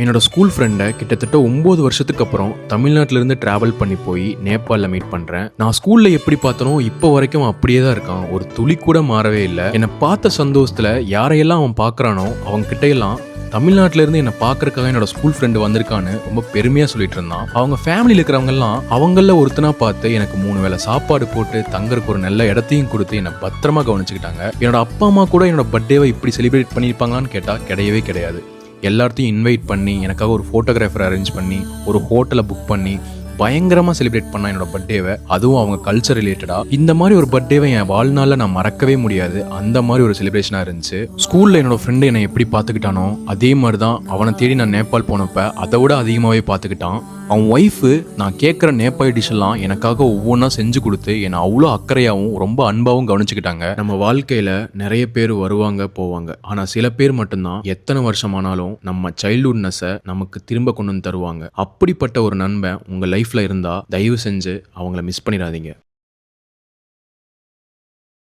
என்னோட ஸ்கூல் ஃப்ரெண்டை கிட்டத்தட்ட 9 வருஷத்துக்கு அப்புறம் தமிழ்நாட்டிலேருந்து ட்ராவல் பண்ணி போய் நேபாளில் மீட் பண்ணுறேன். நான் ஸ்கூலில் எப்படி பார்த்தனோ இப்போ வரைக்கும் அப்படியே தான் இருக்கான். ஒரு துளி கூட மாறவே இல்லை. என்னை பார்த்த சந்தோஷத்தில் யாரையெல்லாம் அவன் பார்க்குறானோ அவங்க கிட்டையெல்லாம் தமிழ்நாட்டிலேருந்து என்னை பார்க்கறதுக்காக என்னோட ஸ்கூல் ஃப்ரெண்டு வந்திருக்கான்னு ரொம்ப பெருமையாக சொல்லிட்டு இருந்தான். அவங்க ஃபேமிலியில் இருக்கிறவங்கலாம் அவங்கள ஒருத்தனா பார்த்து எனக்கு 3 வேளை சாப்பாடு போட்டு தங்கறதுக்கு ஒரு நல்ல இடத்தையும் கொடுத்து என்னை பத்திரமா கவனிச்சுக்கிட்டாங்க. என்னோட அப்பா அம்மா கூட என்னோட பர்த்டேவை இப்படி செலிப்ரேட் பண்ணியிருப்பாங்களான்னு கேட்டால் கிடையவே கிடையாது. எல்லாத்தையும் இன்வைட் பண்ணி எனக்காக ஒரு ஃபோட்டோகிராஃபர் அரேஞ்ச் பண்ணி ஒரு ஹோட்டலை புக் பண்ணி பயங்கரமாக செலிப்ரேட் பண்ணா என்னோட பர்த்டேவை. அதுவும் அவங்க கல்ச்சர் ரிலேட்டடாக. இந்த மாதிரி ஒரு பர்த்டேவை என் வாழ்நாளில் நான் மறக்கவே முடியாது. அந்த மாதிரி ஒரு செலிப்ரேஷனாக இருந்துச்சு. ஸ்கூலில் என்னோட ஃப்ரெண்டு என்னை எப்படி பார்த்துக்கிட்டானோ அதே மாதிரி தான் அவனை தேடி நான் நேபாள் போனப்போ அதை விட அதிகமாகவே பார்த்துக்கிட்டான். அவன் ஒய்ஃபு நான் கேட்குற நேபாளி டிஷ்ஷெல்லாம் எனக்காக ஒவ்வொன்றா செஞ்சு கொடுத்து என்னை அவ்வளோ அக்கறையாகவும் ரொம்ப அன்பாகவும் கவனிச்சுக்கிட்டாங்க. நம்ம வாழ்க்கையில் நிறைய பேர் வருவாங்க போவாங்க. ஆனால் சில பேர் மட்டும்தான் எத்தனை வருஷமானாலும் நம்ம சைல்ட்ஹுட்னஸை நமக்கு திரும்ப கொண்டு வந்து தருவாங்க. அப்படிப்பட்ட ஒரு நண்பன் உங்கள் லைஃப்பில் இருந்தால் தயவு செஞ்சு அவங்கள மிஸ் பண்ணிடாதீங்க.